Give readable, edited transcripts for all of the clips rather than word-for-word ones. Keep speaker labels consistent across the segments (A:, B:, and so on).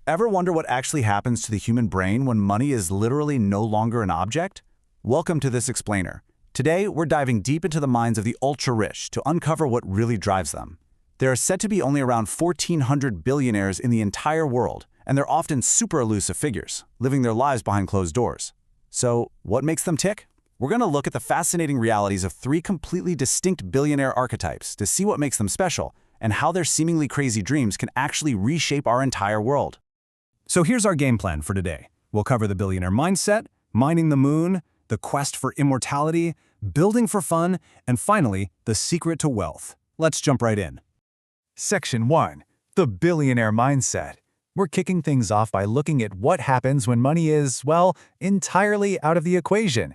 A: Ever wonder what actually happens to the human brain when money is literally no longer an object? Welcome to this explainer. Today, we're diving deep into the minds of the ultra-rich to uncover what really drives them. There are said to be only around 1,400 billionaires in the entire world, and they're often super elusive figures, living their lives behind closed doors. So, what makes them tick? We're going to look at the fascinating realities of three completely distinct billionaire archetypes to see what makes them special and how their seemingly crazy dreams can actually reshape our entire world.
B: So here's our game plan for today. We'll cover the billionaire mindset, mining the moon, the quest for immortality, building for fun, and finally, the secret to wealth. Let's jump right in. Section 1. The billionaire mindset. We're kicking things off by looking at what happens when money is, well, entirely out of the equation.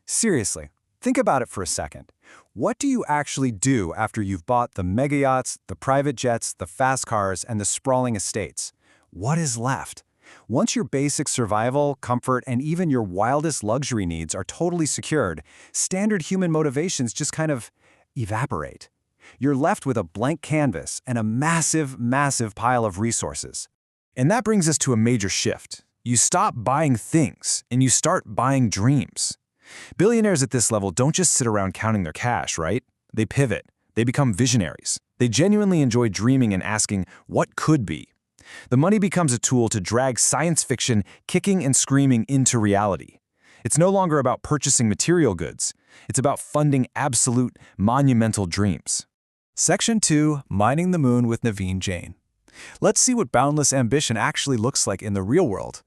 B: Seriously, think about it for a second. What do you actually do after you've bought the mega yachts, the private jets, the fast cars, and the sprawling estates? What is left? Once your basic survival, comfort, and even your wildest luxury needs are totally secured, standard human motivations just kind of evaporate. You're left with a blank canvas and a massive, massive pile of resources. And that brings us to a major shift. You stop buying things, and you start buying dreams. Billionaires at this level don't just sit around counting their cash, right? They pivot. They become visionaries. They genuinely enjoy dreaming and asking, what could be? The money becomes a tool to drag science fiction kicking and screaming into reality. It's no longer about purchasing material goods. It's about funding absolute, monumental dreams. Section 2. Mining the Moon with Naveen Jain. Let's see what boundless ambition actually looks like in the real world.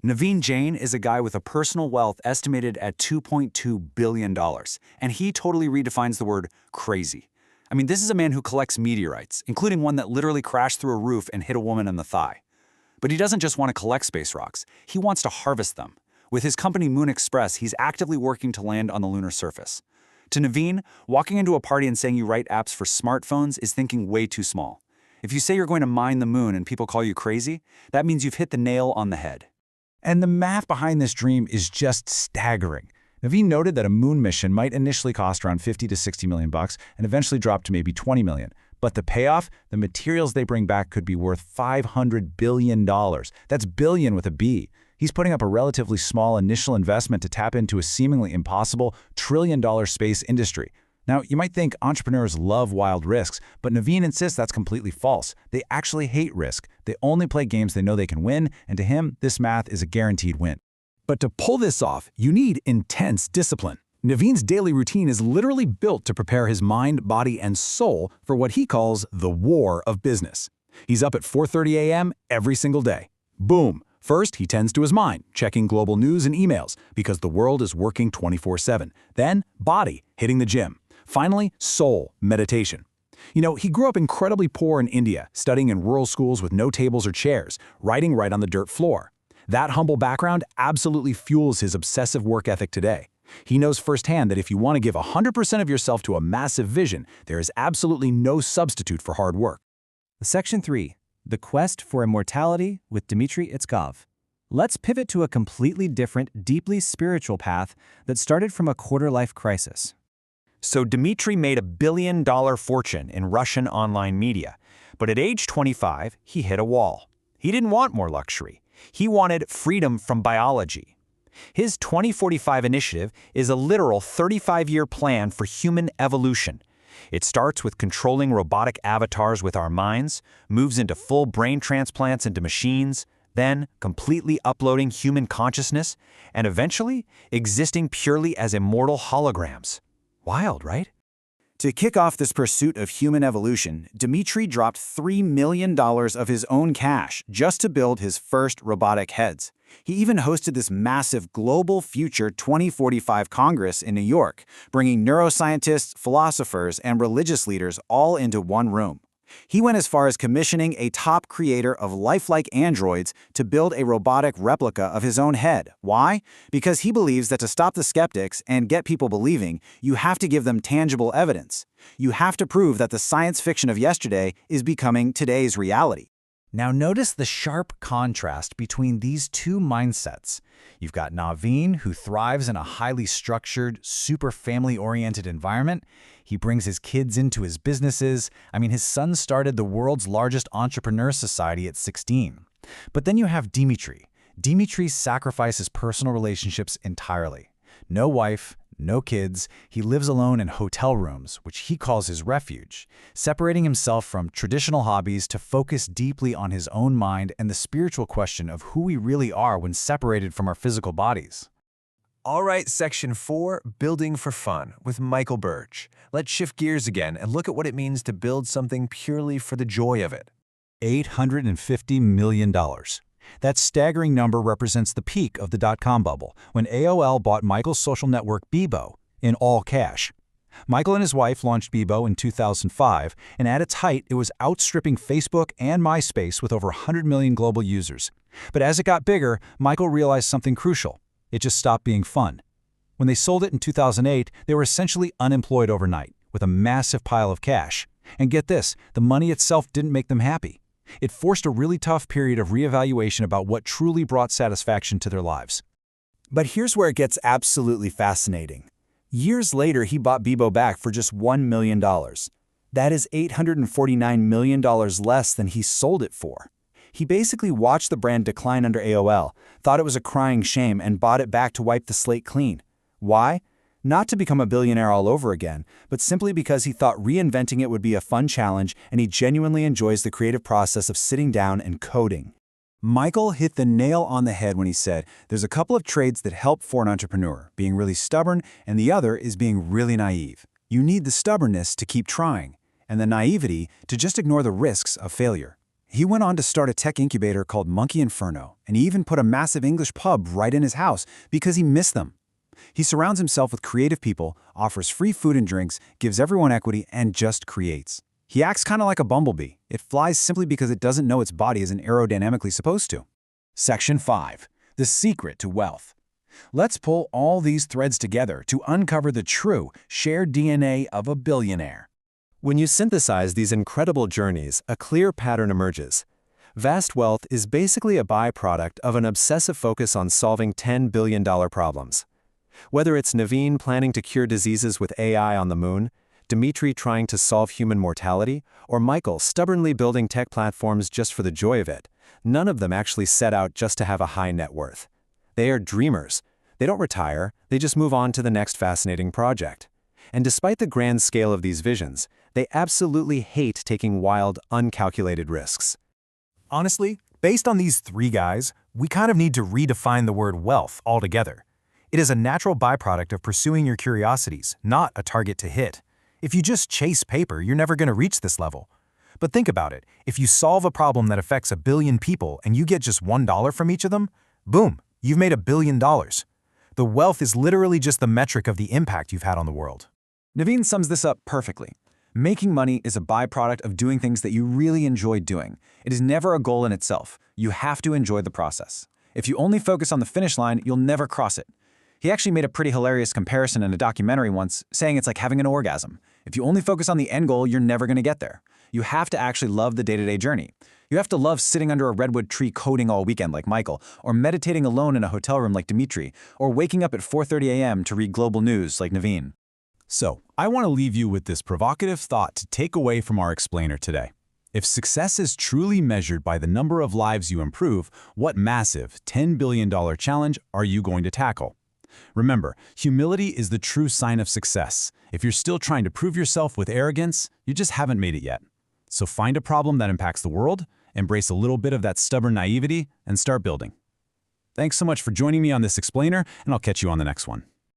A: Naveen Jain is a guy with a personal wealth estimated at $2.2 billion, and he totally redefines the word crazy. I mean, this is a man who collects meteorites, including one that literally crashed through a roof and hit a woman in the thigh. But he doesn't just want to collect space rocks, he wants to harvest them. With his company Moon Express, he's actively working to land on the lunar surface. To Naveen, walking into a party and saying you write apps for smartphones is thinking way too small. If you say you're going to mine the moon and people call you crazy, that means you've hit the nail on the head.
B: And the math behind this dream is just staggering. Naveen noted that a moon mission might initially cost around $50 to $60 million and eventually drop to maybe $20 million. But the payoff, the materials they bring back could be worth $500 billion. That's billion with a B. He's putting up a relatively small initial investment to tap into a seemingly impossible trillion-dollar space industry. Now, you might think entrepreneurs love wild risks, but Naveen insists that's completely false. They actually hate risk. They only play games they know they can win, and to him, this math is a guaranteed win. But to pull this off, you need intense discipline. Naveen's daily routine is literally built to prepare his mind, body, and soul for what he calls the war of business. He's up at 4:30 a.m. every single day. Boom! First, he tends to his mind, checking global news and emails, because the world is working 24/7. Then, body, hitting the gym. Finally, soul, meditation. You know, he grew up incredibly poor in India, studying in rural schools with no tables or chairs, writing right on the dirt floor. That humble background absolutely fuels his obsessive work ethic today. He knows firsthand that if you want to give 100% of yourself to a massive vision, there is absolutely no substitute for hard work.
C: Section 3. The Quest for Immortality with Dmitry Itskov. Let's pivot to a completely different, deeply spiritual path that started from a quarter-life crisis.
D: So Dmitry made a billion-dollar fortune in Russian online media, but at age 25, he hit a wall. He didn't want more luxury. He wanted freedom from biology. His 2045 initiative is a literal 35-year plan for human evolution. It starts with controlling robotic avatars with our minds, moves into full brain transplants into machines, then completely uploading human consciousness, and eventually existing purely as immortal holograms. Wild, right?
A: To kick off this pursuit of human evolution, Dmitry dropped $3 million of his own cash just to build his first robotic heads. He even hosted this massive Global Future 2045 Congress in New York, bringing neuroscientists, philosophers, and religious leaders all into one room. He went as far as commissioning a top creator of lifelike androids to build a robotic replica of his own head. Why? Because he believes that to stop the skeptics and get people believing, you have to give them tangible evidence. You have to prove that the science fiction of yesterday is becoming today's reality.
B: Now notice the sharp contrast between these two mindsets. You've got Naveen, who thrives in a highly structured, super family-oriented environment. He brings his kids into his businesses. I mean, his son started the world's largest entrepreneur society at 16.
A: But then you have Dimitri. Dimitri sacrifices personal relationships entirely. No wife, no kids, he lives alone in hotel rooms, which he calls his refuge, separating himself from traditional hobbies to focus deeply on his own mind and the spiritual question of who we really are when separated from our physical bodies.
B: All right, Section 4, Building for Fun, with Michael Birch. Let's shift gears again and look at what it means to build something purely for the joy of it.
A: $850 million. That staggering number represents the peak of the dot-com bubble, when AOL bought Michael's social network Bebo in all cash. Michael and his wife launched Bebo in 2005, and at its height, it was outstripping Facebook and MySpace with over 100 million global users. But as it got bigger, Michael realized something crucial. It just stopped being fun. When they sold it in 2008, they were essentially unemployed overnight, with a massive pile of cash. And get this, the money itself didn't make them happy. It forced a really tough period of reevaluation about what truly brought satisfaction to their lives. But here's where it gets absolutely fascinating. Years later, he bought Bebo back for just $1 million. That is $849 million less than he sold it for. He basically watched the brand decline under AOL, thought it was a crying shame, and bought it back to wipe the slate clean. Why? Not to become a billionaire all over again, but simply because he thought reinventing it would be a fun challenge, and he genuinely enjoys the creative process of sitting down and coding. Michael hit the nail on the head when he said, there's a couple of traits that help for an entrepreneur, being really stubborn, and the other is being really naive. You need the stubbornness to keep trying, and the naivety to just ignore the risks of failure. He went on to start a tech incubator called Monkey Inferno, and he even put a massive English pub right in his house because he missed them. He surrounds himself with creative people, offers free food and drinks, gives everyone equity, and just creates. He acts kind of like a bumblebee. It flies simply because it doesn't know its body isn't aerodynamically supposed to. Section 5. The Secret to Wealth. Let's pull all these threads together to uncover the true, shared DNA of a billionaire.
E: When you synthesize these incredible journeys, a clear pattern emerges. Vast wealth is basically a byproduct of an obsessive focus on solving $10 billion problems. Whether it's Naveen planning to cure diseases with AI on the moon, Dimitri trying to solve human mortality, or Michael stubbornly building tech platforms just for the joy of it, none of them actually set out just to have a high net worth. They are dreamers. They don't retire, they just move on to the next fascinating project. And despite the grand scale of these visions, they absolutely hate taking wild, uncalculated risks.
B: Honestly, based on these three guys, we kind of need to redefine the word wealth altogether. It is a natural byproduct of pursuing your curiosities, not a target to hit. If you just chase paper, you're never going to reach this level. But think about it. If you solve a problem that affects 1 billion people and you get just $1 from each of them, boom, you've made $1 billion. The wealth is literally just the metric of the impact you've had on the world.
A: Naveen sums this up perfectly. Making money is a byproduct of doing things that you really enjoy doing. It is never a goal in itself. You have to enjoy the process. If you only focus on the finish line, you'll never cross it. He actually made a pretty hilarious comparison in a documentary once, saying it's like having an orgasm. If you only focus on the end goal, you're never going to get there. You have to actually love the day-to-day journey. You have to love sitting under a redwood tree coding all weekend like Michael, or meditating alone in a hotel room like Dimitri, or waking up at 4:30 a.m. to read global news like Naveen.
B: So, I want to leave you with this provocative thought to take away from our explainer today. If success is truly measured by the number of lives you improve, what massive $10 billion challenge are you going to tackle? Remember, humility is the true sign of success. If you're still trying to prove yourself with arrogance, you just haven't made it yet. So find a problem that impacts the world, embrace a little bit of that stubborn naivety, and start building. Thanks so much for joining me on this explainer, and I'll catch you on the next one.